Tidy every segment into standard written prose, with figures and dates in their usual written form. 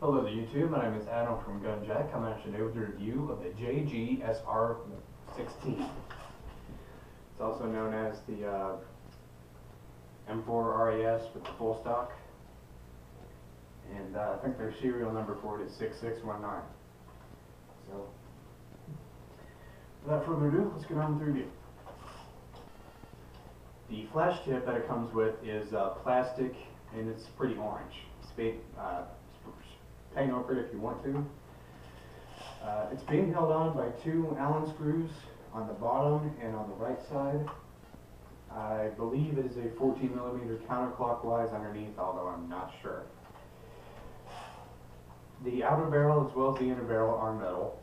Hello to YouTube, my name is Adam from Gunjack. I'm actually doing a review of the JG SR16. It's also known as the M4 RIS with the full stock. And I think their serial number for it is 6619. So, without further ado, let's get on with the review. The flash tip that it comes with is plastic, and it's pretty orange. Paint over it if you want to. It's being held on by two Allen screws on the bottom and on the right side. I believe it is a 14mm counterclockwise underneath, although I'm not sure. The outer barrel as well as the inner barrel are metal,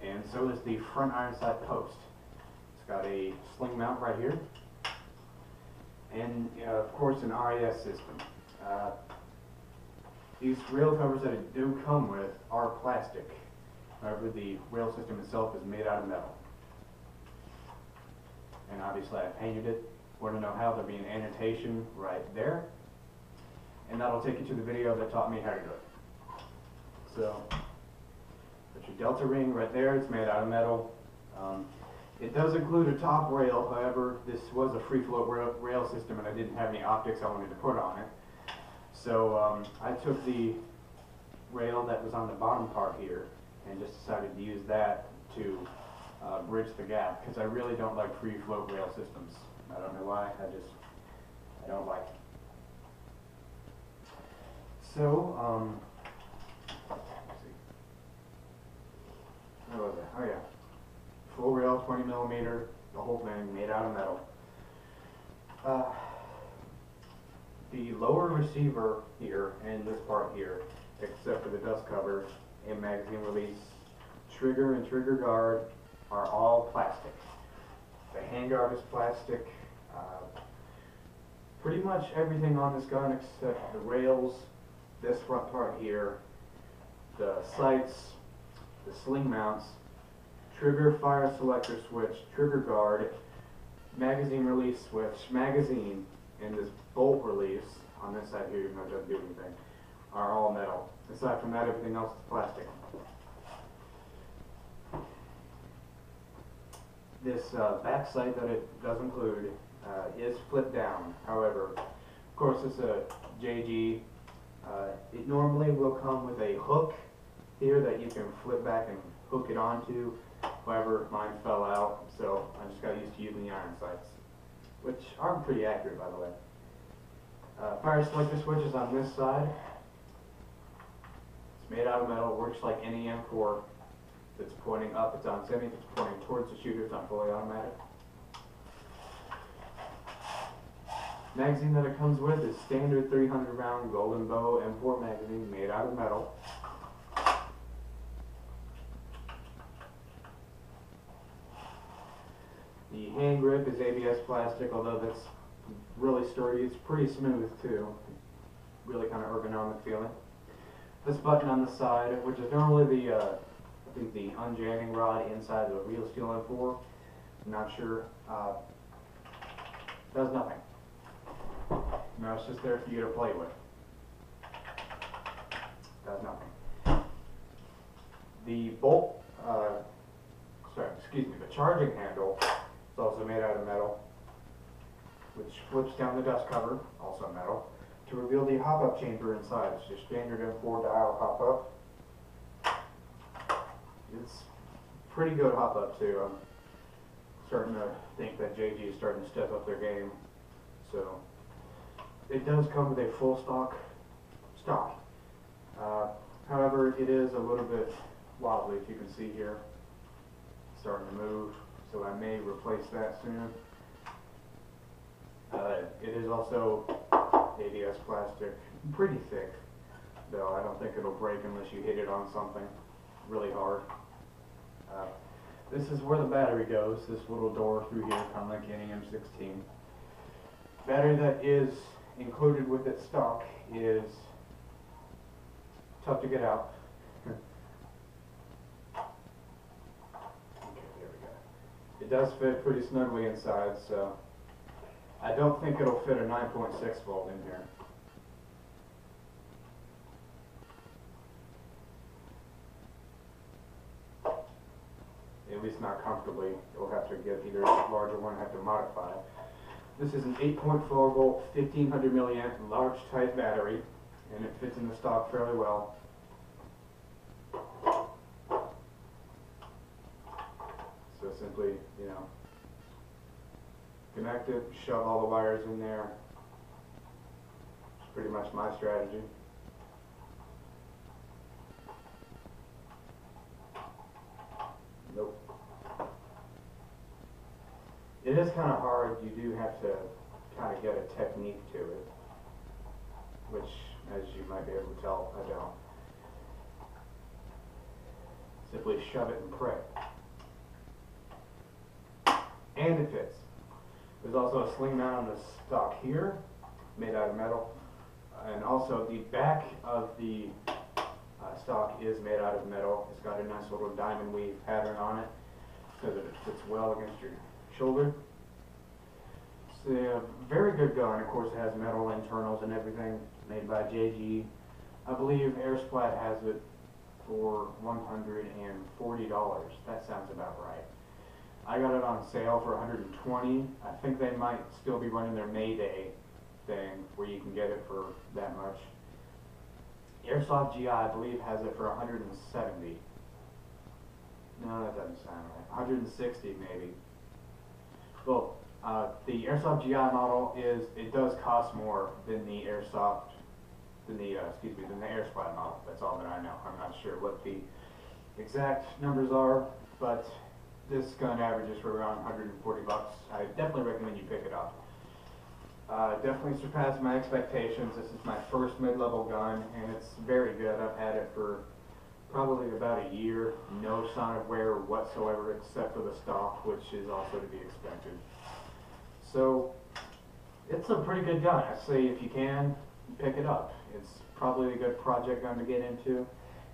and so is the front iron sight post. It's got a sling mount right here, and of course an RIS system. These rail covers that it do come with are plastic. However, the rail system itself is made out of metal. And obviously I painted it. Want to know how? There'll be an annotation right there. And that'll take you to the video that taught me how to do it. So, that's your delta ring right there. It's made out of metal. It does include a top rail. However, this was a free float rail system and I didn't have any optics I wanted to put on it. So I took the rail that was on the bottom part here and just decided to use that to bridge the gap, because I really don't like free float rail systems. I don't know why, I don't like it. So, let's see. Where was it? Oh yeah. Full rail, 20mm, the whole thing made out of metal. The lower receiver here and this part here, except for the dust cover and magazine release, trigger and trigger guard are all plastic. The handguard is plastic. Pretty much everything on this gun except the rails, this front part here, the sights, the sling mounts, trigger fire selector switch, trigger guard, magazine release switch, magazine, and this bolt release on this side here, even though it doesn't do anything, are all metal. Aside from that, everything else is plastic. This back sight that it does include is flip down. However, of course, it's a JG. It normally will come with a hook here that you can flip back and hook it onto. However, mine fell out, so I just got used to using the iron sights, which are pretty accurate, by the way. Fire selector switch is on this side. It's made out of metal, works like any M4. If it's pointing up, it's on semi. If it's pointing towards the shooter, it's on fully automatic. Magazine that it comes with is standard 300 round Golden Bow M4 magazine made out of metal. The hand grip is ABS plastic, although that's really sturdy. It's pretty smooth too. Really kind of ergonomic feeling. This button on the side, which is normally the I think the unjamming rod inside the real steel M4. I'm not sure. Does nothing. No, it's just there for you to play with. Does nothing. The bolt, the charging handle is also made out of metal, which flips down the dust cover, also metal, to reveal the hop-up chamber inside. It's your standard M4 dial hop-up. It's pretty good hop-up too. I'm starting to think that JG is starting to step up their game. So, it does come with a full stock. However, it is a little bit wobbly, if you can see here. It's starting to move, so I may replace that soon. It is also ABS plastic, pretty thick, though I don't think it'll break unless you hit it on something really hard. This is where the battery goes, this little door through here, kind of like any M16. Battery that is included with its stock is tough to get out. Okay, there we go. It does fit pretty snugly inside, so I don't think it'll fit a 9.6 volt in here. at least not comfortably. You'll have to get either a larger one or have to modify. This is an 8.4 volt, 1500 milliamp, large type battery, and it fits in the stock fairly well. So simply, connect it, shove all the wires in there. It's pretty much my strategy. Nope. It is kind of hard. You do have to kind of get a technique to it, which, as you might be able to tell, I don't. Simply shove it and pray. And it fits. There's also a sling mount on the stock here, made out of metal, and also the back of the stock is made out of metal. It's got a nice little diamond weave pattern on it so that it fits well against your shoulder. It's a very good gun. Of course, it has metal internals and everything, made by JG. I believe Airsplat has it for $140. That sounds about right. I got it on sale for $120. I think they might still be running their Mayday thing where you can get it for that much. Airsoft GI, I believe, has it for $170. No, that doesn't sound right. $160 maybe. Well, the Airsoft GI model it does cost more than the Airsoft, than the Airsplat model. That's all that I know. I'm not sure what the exact numbers are, but this gun averages for around $140. I definitely recommend you pick it up. Definitely surpassed my expectations. This is my first mid-level gun, and it's very good. I've had it for probably about a year. No sonic wear whatsoever except for the stock, which is also to be expected. So it's a pretty good gun. I say if you can, pick it up. It's probably a good project gun to get into.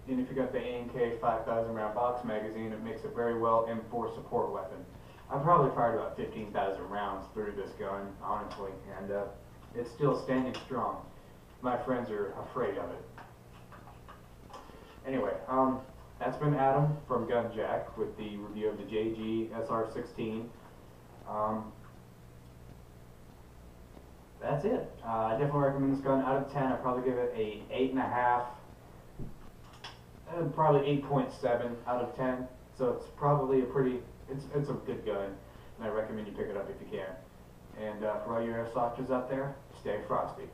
And if you got the A&K 5,000 round box magazine, it makes a very well M4 support weapon. I've probably fired about 15,000 rounds through this gun, honestly, and it's still standing strong. My friends are afraid of it. Anyway, that's been Adam from Gun Jack with the review of the JG SR16. That's it. I definitely recommend this gun. Out of 10, I'd probably give it a 8.5. Probably 8.7 out of 10. So it's probably it's a good gun, and I recommend you pick it up if you can. And for all you airsofters out there, stay frosty.